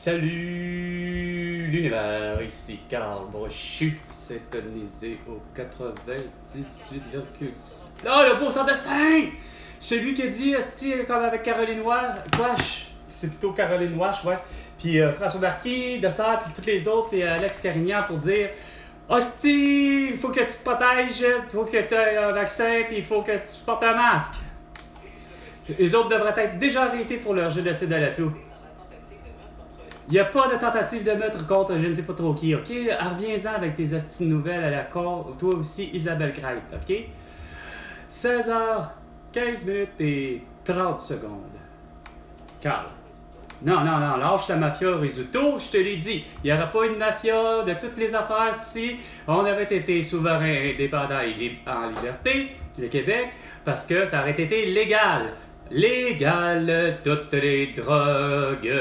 Salut l'univers, ici Carl Brochu, syntonisé au 98,6. Ah, le beau 105! Celui qui a dit, comme avec Caroline Wash, c'est plutôt Caroline Wash, ouais. Puis François Marquis, Dessert, puis tous les autres, puis Alex Carignan pour dire hostie, il faut que tu te protèges, il faut que tu aies un vaccin, puis il faut que tu portes un masque. Les autres devraient être déjà arrêtés pour leur génocide à la toux. Il n'y a pas de tentative de meurtre contre je ne sais pas trop qui, ok? Reviens-en avec tes hosties nouvelles à la cour. Toi aussi, Isabelle Crête, ok? 16h15 minutes et 30 secondes. Carl. Non, lâche la mafia Risuto, je te l'ai dit. Il n'y aura pas une mafia de toutes les affaires si on avait été souverain, indépendant et en liberté, le Québec, parce que ça aurait été légal. Légal, toutes les drogues.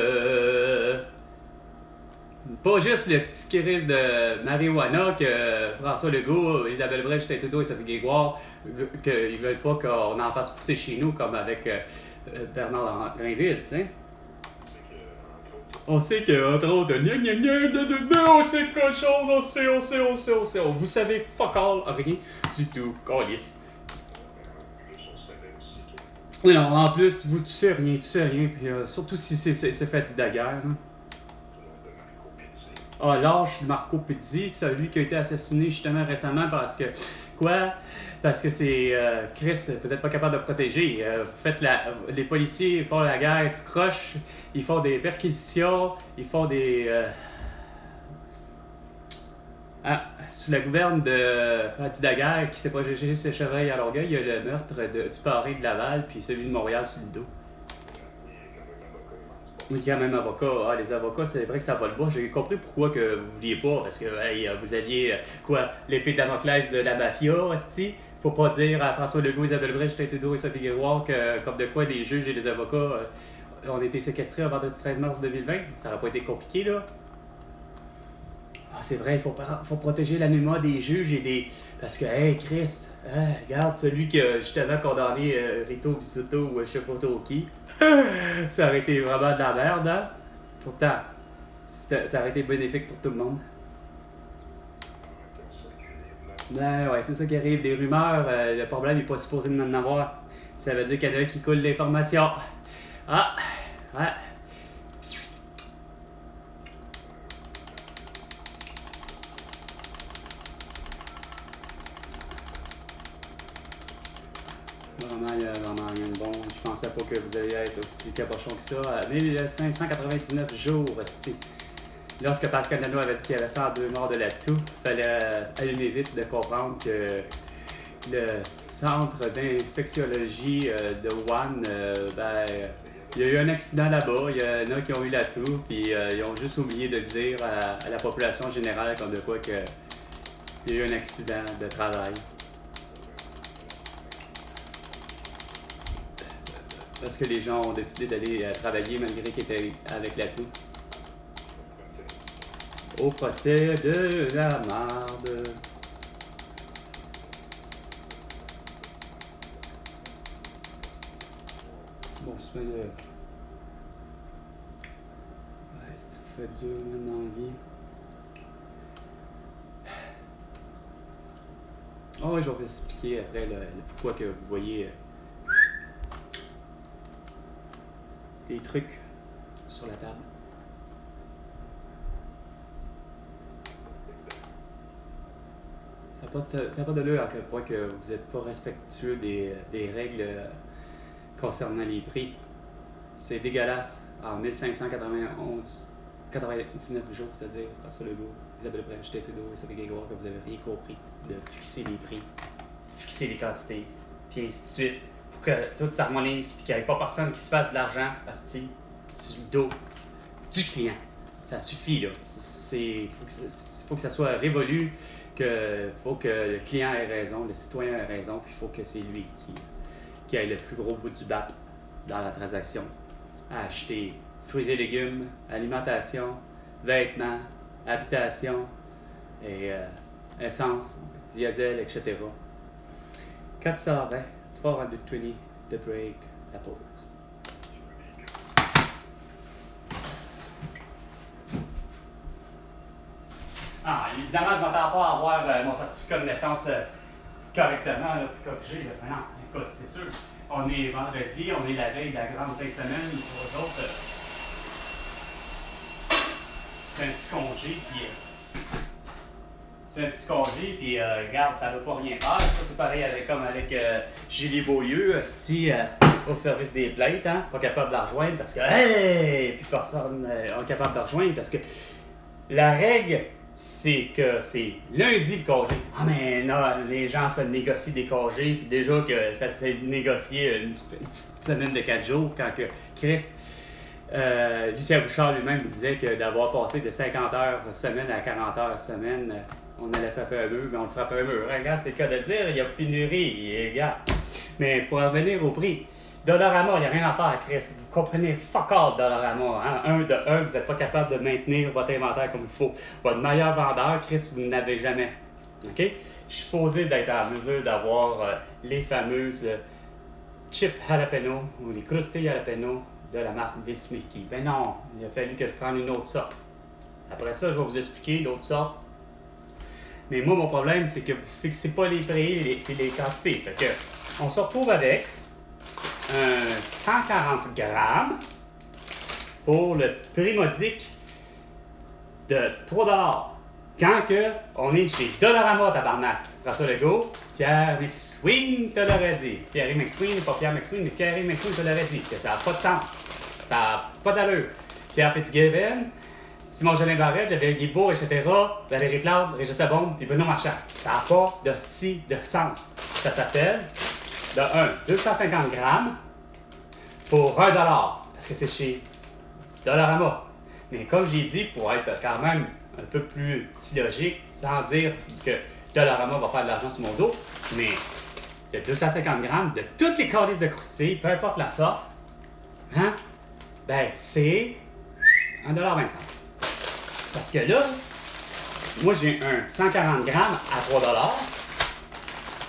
Pas juste le petit crise de marijuana que François Legault, Isabelle Brèche, Justin Trudeau et Sophie Grégoire qu'ils veulent pas qu'on en fasse pousser chez nous comme avec Bernard Drinville, tu sais. On sait que, entre autres, on sait quelque chose, on sait. Vous savez fuck all, rien du tout, câlisse. Non, en plus, tu sais rien, puis surtout si c'est fait d'Daguerre. Ah, lâche Marco Pizzi, celui qui a été assassiné justement récemment parce que, parce que c'est Chris, vous n'êtes pas capable de protéger. Les policiers font la guerre tout croche, ils font des perquisitions, ils font des... sous la gouverne de Fadi Daguerre qui s'est protégé ses chevreuils à Longueuil, il y a le meurtre du parrain de Laval puis celui de Montréal sur le dos. Oui, quand même avocat. Les avocats, c'est vrai que ça va le bas. J'ai compris pourquoi que vous vouliez pas, parce que vous aviez l'épée de Damoclès de la mafia, hostie. Faut pas dire à François Legault, Isabelle Brèche, Justin Trudeau et Sophie Grégoire que comme de quoi les juges et les avocats ont été séquestrés le vendredi 13 mars 2020. Ça n'aurait pas été compliqué, là. Ah, c'est vrai, il faut protéger l'anonymat des juges et des... Parce que, Chris, regarde celui qui a justement condamné Rito Bisuto ou je sais pas trop qui. Ça aurait été vraiment de la merde, hein? Pourtant, ça aurait été bénéfique pour tout le monde. Ben ouais, c'est ça qui arrive. Les rumeurs, le problème n'est pas supposé d'en avoir. Ça veut dire qu'il y en a qui coulent l'information. Ah, ouais. Vraiment rien de bon. Je pensais pas que vous alliez être aussi cabochon que ça. 1599 jours, hostie. Lorsque Pascal Nano avait dit qu'il y avait 102 morts de la toux, il fallait allumer vite de comprendre que le centre d'infectiologie de Wuhan, il y a eu un accident là-bas, il y en a qui ont eu la toux, puis ils ont juste oublié de dire à la population générale comme de quoi que il y a eu un accident de travail. Parce que les gens ont décidé d'aller travailler malgré qu'ils étaient avec la toux. Au procès de la marde. Bon, c'est le... Ouais, c'est que vous faites dur maintenant dans la vie. Oh, je vais vous expliquer après le pourquoi que vous voyez des trucs sur la table. Ça n'a pas de l'heure à quel point que vous n'êtes pas respectueux des règles concernant les prix. C'est dégueulasse. En 1599 jours, c'est-à-dire François Legault, Isabelle Brèche, Justin Trudeau et Sophie Grégoire, que vous avez rien compris de fixer les prix, fixer les quantités, puis ainsi de suite, pour que tout s'harmonise, puis qu'il n'y ait pas personne qui se fasse de l'argent, asti, sur le dos du client. Ça suffit, là. Faut que ça soit révolu. Faut que le client ait raison, le citoyen ait raison, puis il faut que c'est lui qui ait le plus gros bout du bat dans la transaction. À acheter fruits et légumes, alimentation, vêtements, habitation, et essence, diesel, etc. 420, 420, the break, la pause. évidemment, je ne m'attends pas à avoir mon certificat de naissance correctement, là, puis corrigé. Mais non, écoute, c'est sûr. On est vendredi, on est la veille de la grande fin de semaine. Pour eux autres, c'est un petit congé, puis regarde, ça ne veut pas rien faire. Ça, c'est pareil comme avec Julie Beaulieu, au service des plaintes, hein? Pas capable de la rejoindre parce que, hey! Puis personne n'est capable de la rejoindre parce que la règle, c'est que c'est lundi le congé. Ah, mais là, les gens se négocient des congés, puis déjà que ça s'est négocié une petite semaine de 4 jours quand que Chris. Lucien Bouchard lui-même disait que d'avoir passé de 50 heures semaine à 40 heures semaine, on allait frapper un mur, mais on frappait un mur. Regarde, c'est le cas de dire, il y a pénurie, et regarde. Mais pour revenir au prix, Dollarama, il n'y a rien à faire, Chris. Vous comprenez fuck all Dollarama. Hein? Vous n'êtes pas capable de maintenir votre inventaire comme il faut. Votre meilleur vendeur, Chris, vous n'avez jamais. OK? Je suis supposé d'être en mesure d'avoir les fameuses chips jalapeno ou les croustilles jalapeno de la marque Miss Mickey. Ben non, il a fallu que je prenne une autre sorte. Après ça, je vais vous expliquer l'autre sorte. Mais moi, mon problème, c'est que vous ne fixez pas les prix et les quantités. Fait que, on se retrouve avec 140 grammes pour le prix modique de 3 $. Quand que on est chez Dollarama, tabarnak. François Legault, Pierre McSween te l'aurait dit. Pierre McSween, pas Pierre McSween, mais Pierre McSween te l'aurait dit. Que ça n'a pas de sens. Ça n'a pas d'allure. Pierre Fitzgibbon, Simon Jolin Barrette, Javier Guilbeault, etc., Valérie Plante, Régis Labombe, puis Benoît Marchand. Ça n'a pas de style de sens. Ça s'appelle, de 250 grammes pour 1 $. Parce que c'est chez Dollarama. Mais comme j'ai dit, pour être quand même un peu plus logique, sans dire que Dollarama va faire de l'argent sur mon dos, mais de 250 grammes de toutes les calices de croustilles, peu importe la sorte, hein, ben c'est 1,25 $. Parce que là, moi j'ai un 140 grammes à 3 $,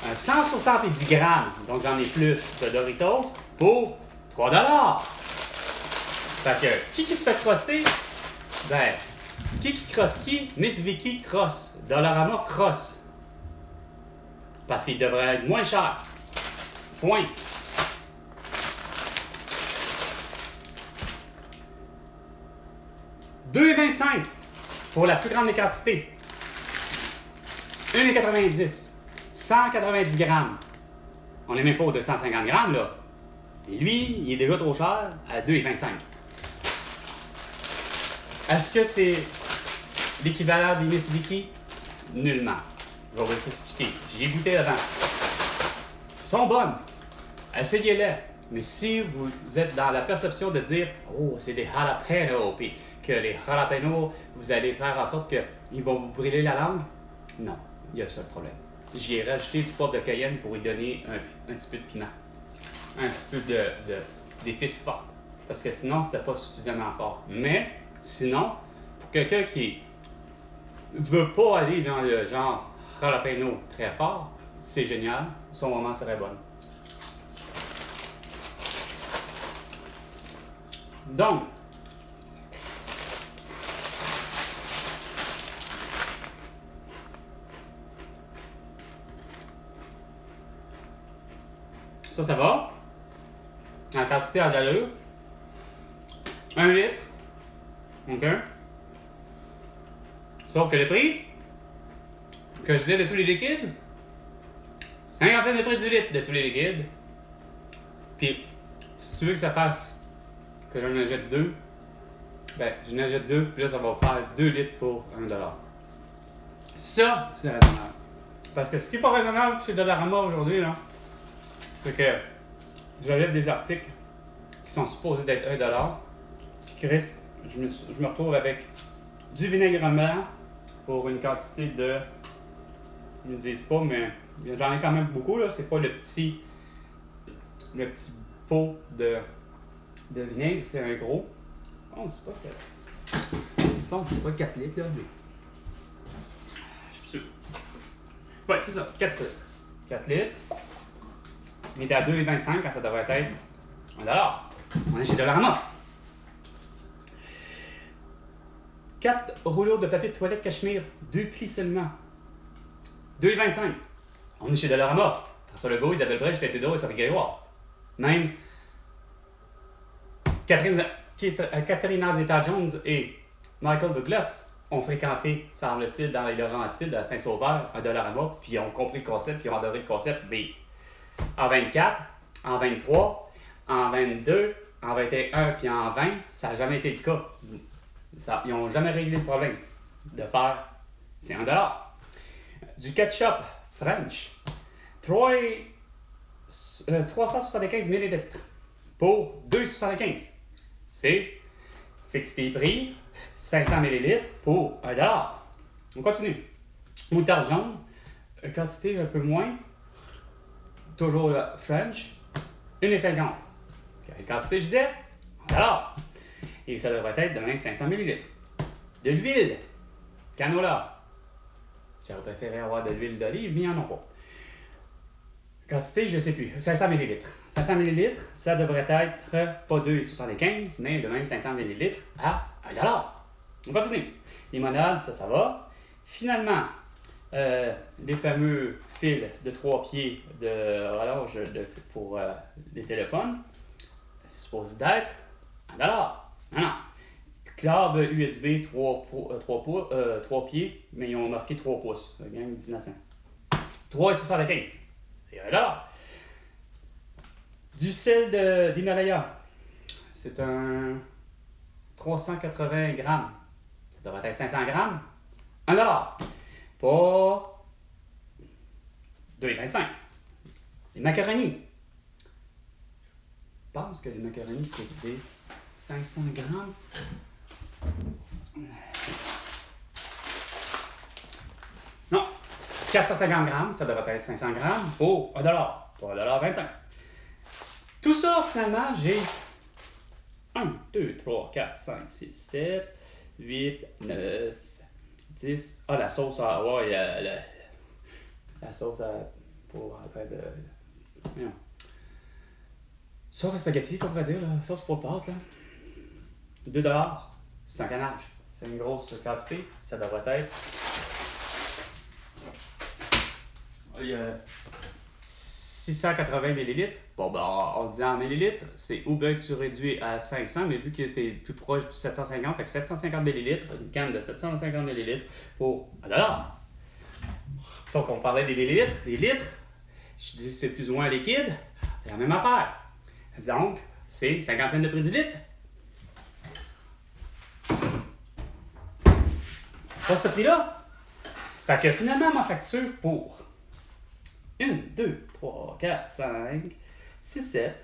un 170 grammes, donc j'en ai plus de Doritos, pour 3 $. Fait que, qui se fait crosser? Ben, qui crosse qui? Miss Vicky crosse. Dollarama crosse. Parce qu'il devrait être moins cher. Point. « 2,25 $ pour la plus grande des quantités. 1,90 $. 190 grammes. On n'est même pas aux 250 grammes, là. Et lui, il est déjà trop cher à 2,25 $. Est-ce que c'est l'équivalent des Miss Vicky? Nullement. Je vais vous expliquer. J'y ai goûté avant. Ils sont bonnes. Essayez-les. Mais si vous êtes dans la perception de dire « Oh, c'est des jalapenos » puis que les jalapenos, vous allez faire en sorte qu'ils vont vous brûler la langue, non, il y a ça le problème. J'y ai rajouté du poivre de Cayenne pour y donner un petit peu de piment. Un petit peu d'épices fortes. Parce que sinon, c'était pas suffisamment fort. Mais, sinon, pour quelqu'un qui veut pas aller dans le genre jalapeno très fort, c'est génial. Ils sont vraiment très bonnes. Donc, ça va. En quantité à l'allure. 1 litre. OK. Sauf que le prix, que je disais de tous les liquides, 50 cents de prix du litre de tous les liquides. Puis, si tu veux que ça fasse que j'en achète 2, ben, j'en achète 2, puis là, ça va faire 2 litres pour 1 $. Ça, c'est raisonnable. Parce que ce qui n'est pas raisonnable chez Dollarama aujourd'hui, là, c'est que j'achète des articles qui sont supposés d'être 1 $. Puis Chris, je me retrouve avec du vinaigre blanc pour une quantité de... Ils ne me disent pas, mais j'en ai quand même beaucoup, là. C'est pas le petit pot de vinaigre, c'est un gros. Je pense pas que... Je pense que c'est pas 4 litres, là, mais... Je suis sûr. Ouais, c'est ça, 4 litres. 4 litres. Il était à 2,25 quand ça devrait être 1 $. On est chez Dollarama. 4 rouleaux de papier de toilette cachemire, 2 plis seulement. 2,25. On est chez Dollarama. François Legault, Isabelle Brèche, Tête d'eau et Sophie Grégoire. Même Catherine Zeta-Jones et Michael Douglas ont fréquenté, semble-t-il, dans les Laurentides à Saint-Sauveur, à Dollarama, puis ils ont compris le concept, puis ils ont adoré le concept. Mais en 24, en 23, en 22, en 21, puis en 20, ça n'a jamais été le cas. Ils n'ont jamais réglé le problème de faire, c'est $1. Du ketchup French, 375 ml pour 2,75. C'est fixe tes prix, 500 ml pour $1. On continue. Moutarde jaune, quantité un peu moins, toujours French, 1,50. Quelle quantité je disais? $1. Et ça devrait être de même 500 ml. De l'huile, canola. J'aurais préféré avoir de l'huile d'olive, mais ils n'en ont pas. Quantité, je ne sais plus. 500 ml. 500 ml, ça devrait être pas 2,75, mais de même 500 ml à $1. On continue. Limonade, ça va. Finalement, les fameux fils de 3 pieds de relâche pour les téléphones, c'est supposé d'être $1. Non. Câble USB 3 pieds, mais ils ont marqué 3 pouces. Le gang dit 3,75. C'est $1. Du sel d'Himalaya. C'est un 380 grammes. Ça devrait être 500 grammes. $1. Pas 2,25. Les macaronis. Je pense que les macaronis, c'est des 500 grammes. Non, 450 grammes, ça devrait être 500 grammes pour $1, pour $1,25. Tout ça, finalement, j'ai 1, 2, 3, 4, 5, 6, 7, 8, 9, 10. Ah, la sauce à avoir, il y a la sauce pour après de. Non. Sauce à spaghetti, qu'on pourrait dire, là. Sauce pour pâtes, là. $2, c'est un canage. C'est une grosse quantité. Ça devrait être. Il y a 680 ml. Bon, ben, on dit en millilitres. C'est ou bien que tu réduis à 500, mais vu que tu es plus proche du 750, fait que 750 ml, une canne de 750 ml pour $1. Sauf qu'on parlait des millilitres, des litres. Je dis c'est plus ou moins liquide. C'est la même affaire. Donc, c'est 50 cents de prix du litre. Pas ce prix-là. Fait que finalement, ma facture pour 1, 2, 3, 4, 5, 6, 7,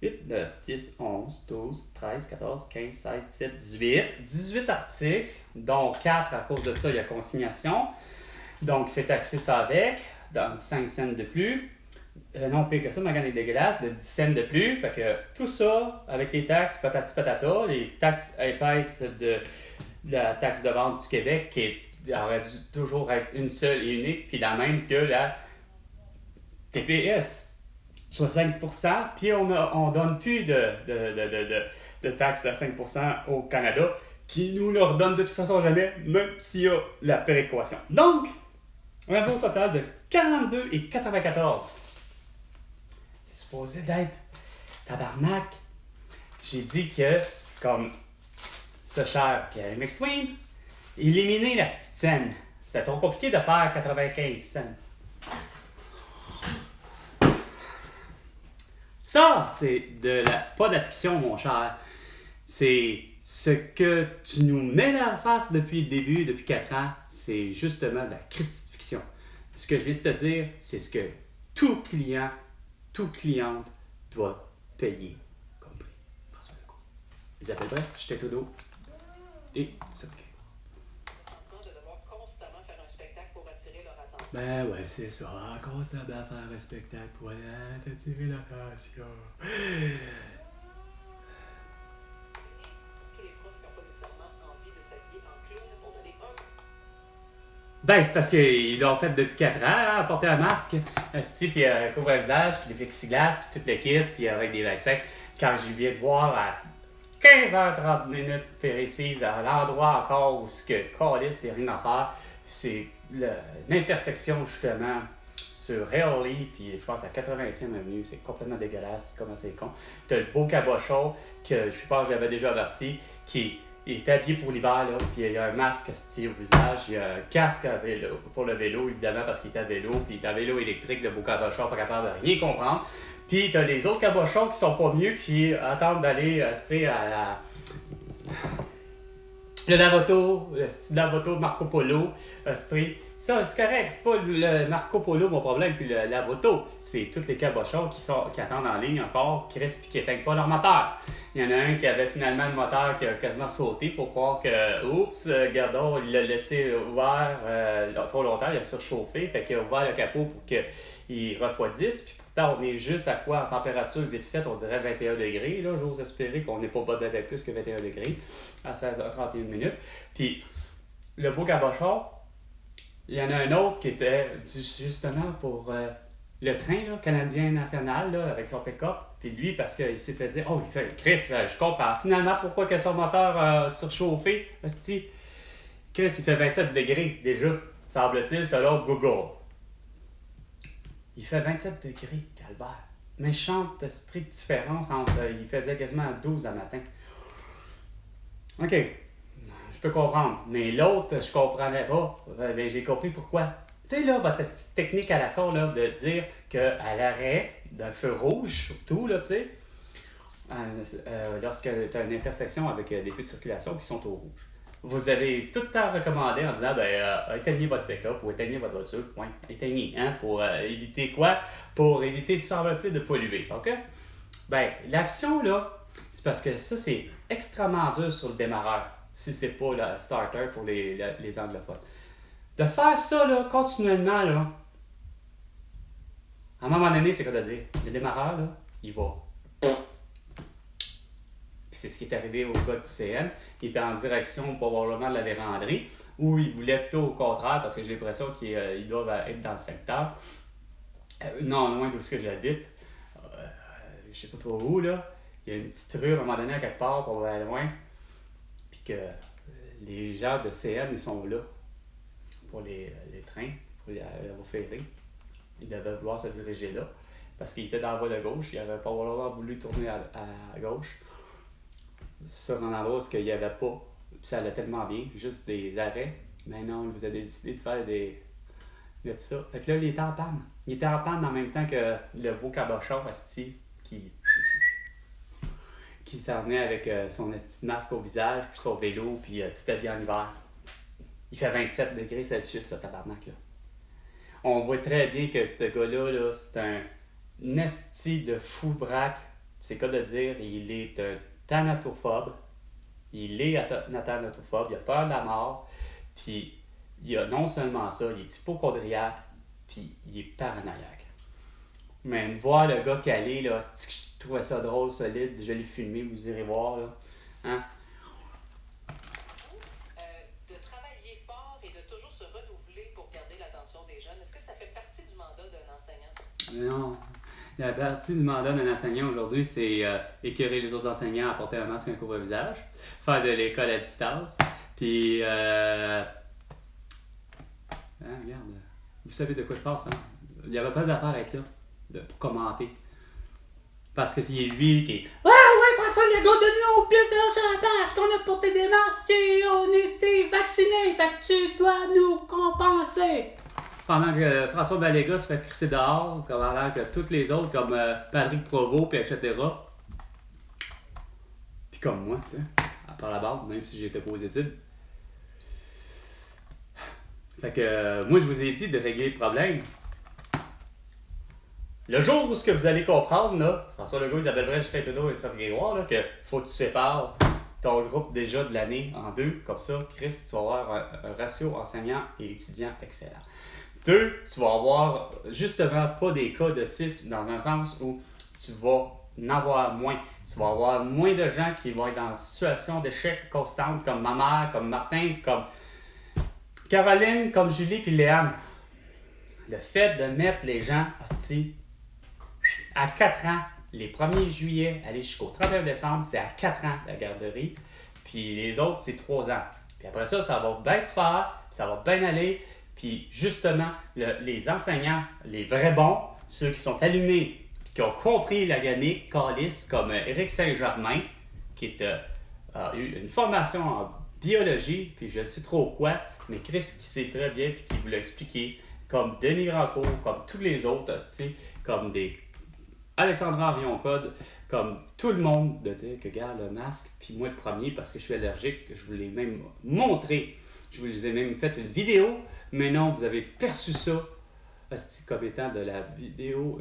8, 9, 10, 11, 12, 13, 14, 15, 16, 17, 18. 18 articles, dont 4 à cause de ça, il y a consignation. Donc, c'est taxé ça avec, dans 5 cents de plus. Non, pire que ça, ma gamme est dégueulasse, de 10 cents de plus. Fait que tout ça, avec les taxes, patati patata, les taxes épaisses de la taxe de vente du Québec, qui aurait dû toujours être une seule et unique, puis la même que la TPS. 65%, puis on donne plus de taxes à 5% au Canada, qui nous le redonne de toute façon jamais, même s'il y a la péréquation. Donc, on a un total de 42,94. C'est supposé d'être tabarnak. J'ai dit que, comme ce cher Pierre McSween, éliminer la petite scène. C'était trop compliqué de faire 95 cents. Ça, c'est pas de la fiction, mon cher. C'est ce que tu nous mets dans la face depuis le début, depuis 4 ans. C'est justement de la Christie de fiction. Ce que je viens de te dire, c'est ce que tout client, toute cliente doit payer comme prix. François Legault. Isabelle Brèche, j'étais tout d'eau. Et ça me Ben ouais, c'est ça. Constamment faire un spectacle pour attirer l'attention. Tous les profs qui n'ont pas nécessairement envie de s'habiller en clown pour donner un. Ben, c'est parce qu'ils l'ont fait depuis 4 ans, hein, porter un masque, puis couvre le visage, puis des plexiglas, puis toute l'équipe, puis avec des vaccins. Quand je viens de voir 15h30 minutes précises à l'endroit encore où ce que Callis, c'est rien à faire. C'est l'intersection justement sur Hurley, puis je pense à 80e avenue, c'est complètement dégueulasse, comment c'est con. T'as le beau cabochon que je pense que j'avais déjà averti, qui est habillé pour l'hiver, là, puis il y a un masque au visage, il y a un casque à vélo, pour le vélo, évidemment, parce qu'il est à vélo, puis il est à vélo électrique, le beau cabochon, pas capable de rien comprendre. Puis t'as les autres cabochons qui sont pas mieux, qui attendent d'aller à la... Le Lavoto, le style Lavoto de Marco Polo, esprit. Ça, c'est correct, c'est pas le Marco Polo mon problème, puis le Lavoto. C'est tous les cabochons qui attendent en ligne encore, qui restent et qui éteignent pas leur moteur. Il y en a un qui avait finalement le moteur qui a quasiment sauté pour croire que, oups, Gardon, il l'a laissé ouvert trop longtemps, il a surchauffé, fait qu'il a ouvert le capot pour qu'il refroidisse. Puis pourtant, on est juste à quoi en température vite faite, on dirait 21 degrés. Là, j'ose espérer qu'on n'est pas avec plus que 21 degrés à 16h31 minutes. Puis le beau cabochon, il y en a un autre qui était justement pour le train là, canadien national là, avec son pick-up. Puis lui, parce qu'il s'est fait dire, oh, il fait, Chris, je comprends finalement pourquoi que son moteur a surchauffé. Chris, il fait 27 degrés déjà, semble-t-il, selon Google. Il fait 27 degrés, Calvaire. Méchante esprit de différence entre. Il faisait quasiment 12 à matin. OK. Je peux comprendre. Mais l'autre, je comprenais pas. Ben, j'ai compris pourquoi. Tu sais, là, votre technique à la con, là, de dire qu'à l'arrêt d'un feu rouge, surtout, là, tu sais, lorsque tu as une intersection avec des feux de circulation qui sont au rouge, vous avez tout le temps recommandé en disant, éteignez votre pick-up ou éteignez votre voiture. Oui, éteignez, hein, pour éviter quoi? Pour éviter, tout semble-t-il, de polluer, OK? Ben, l'action, là, c'est parce que ça, c'est extrêmement dur sur le démarreur, si c'est pas le starter pour les anglophones. De faire ça, là, continuellement, là, à un moment donné, c'est quoi de dire? Le démarreur, là, il va. Puis c'est ce qui est arrivé au gars du CN. Il était en direction probablement de la véranderie, où il voulait plutôt au contraire, parce que j'ai l'impression qu'ils doivent être dans le secteur. Non, loin d'où ce que j'habite. Je sais pas trop où, là. Il y a une petite rue à un moment donné, à quelque part, pour aller loin. Puis que les gens de CN, ils sont là pour les trains, pour les ferries. Ils devaient vouloir se diriger là. Parce qu'il était dans la voie de gauche. Il n'avait pas vraiment voulu tourner à gauche. Sur un endroit où il n'y avait pas. Puis ça allait tellement bien, juste des arrêts. Mais non, vous avez décidé de faire de ça. Fait que là, il était en panne. Il était en panne en même temps que le beau cabochon asti qui s'en venait avec son esti de masque au visage, puis son vélo, puis tout habillé en hiver. Il fait 27 degrés Celsius, ça, tabarnak, là. On voit très bien que ce gars-là, là, c'est un esti de fou braque. C'est quoi de dire, il est un thanatophobe. Il est un thanatophobe, il a peur de la mort. Puis, il a non seulement ça, il est hypochondriaque, puis il est paranoïaque. Mais de voir le gars calé, là, je trouvais ça drôle, solide, je l'ai filmé, vous irez voir, là. Hein? De travailler fort et de toujours se renouveler pour garder l'attention des jeunes, est-ce que ça fait partie du mandat d'un enseignant? Non. La partie du mandat d'un enseignant aujourd'hui, c'est écœurer les autres enseignants à porter un masque et un couvre-visage, faire de l'école à distance, puis regarde, vous savez de quoi je pense, hein? Il n'y avait pas d'affaire à être là pour commenter. Parce que c'est lui qui est ouais, François Legault, donne-nous plus de sur la place, qu'on a porté des masques et on était vaccinés, fait que tu dois nous compenser. Pendant que François Baléga se fait crisser dehors, pendant que tous les autres, comme Patrick Provost, puis etc. Puis comme moi, tu sais, à part la barre, même si j'étais pas aux études. Fait que moi, je vous ai dit de régler le problème. Le jour où ce que vous allez comprendre, là, François Legault, Isabelle Brèche, Justin Trudeau et Sophie Grégoire, là, que faut que tu sépares ton groupe déjà de l'année en deux, comme ça, Chris, tu vas avoir un ratio enseignant et étudiant excellent. 2, tu vas avoir justement pas des cas d'autisme dans un sens où tu vas en avoir moins. Tu vas avoir moins de gens qui vont être dans une situation d'échec constante, comme ma mère, comme Martin, comme Caroline, comme Julie puis Léane. Le fait de mettre les gens à 4 ans les 1er juillet, aller jusqu'au 31 décembre, c'est à 4 ans la garderie. Puis les autres, c'est 3 ans. Puis après ça, ça va bien se faire, puis ça va bien aller. Puis justement, les enseignants, les vrais bons, ceux qui sont allumés, puis qui ont compris la gamique, calice, comme Éric Saint-Germain, qui a eu une formation en biologie, puis je ne sais trop quoi, mais Chris qui sait très bien, puis qui vous l'a expliqué, comme Denis Rancourt, comme tous les autres, comme des Alexandra Rion-Code, comme tout le monde, de dire que garde le masque, puis moi le premier, parce que je suis allergique, je vous l'ai même montré, je vous ai même fait une vidéo, mais non, vous avez perçu ça comme étant de la vidéo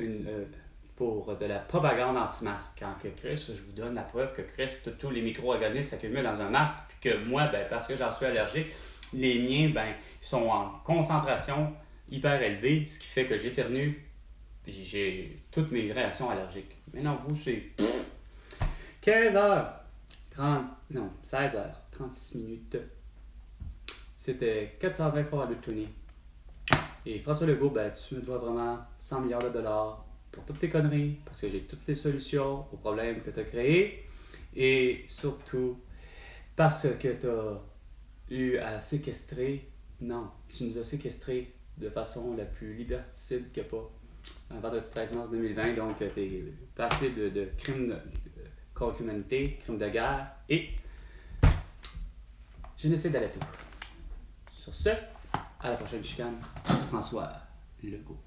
pour de la propagande anti-masque. Quand que Chris, je vous donne la preuve que Chris, tous les micro-organismes s'accumulent dans un masque, puis que moi, parce que j'en suis allergique, les miens, ils sont en concentration hyper élevée, ce qui fait que j'éternue, puis j'ai toutes mes réactions allergiques. Mais non, vous, c'est 16h36 minutes. C'était 420 fois à l'Utoni. Et François Legault, tu me dois vraiment 100 milliards de dollars pour toutes tes conneries, parce que j'ai toutes les solutions aux problèmes que tu as créés. Et surtout, parce que tu as eu à séquestrer, non, tu nous as séquestrés de façon la plus liberticide qu'il n'y a pas. Un vendredi 13 mars 2020, donc tu es passible de crimes contre l'humanité, crimes de guerre et génocide à la toux. Sur ce, à la prochaine chicane, François Legault.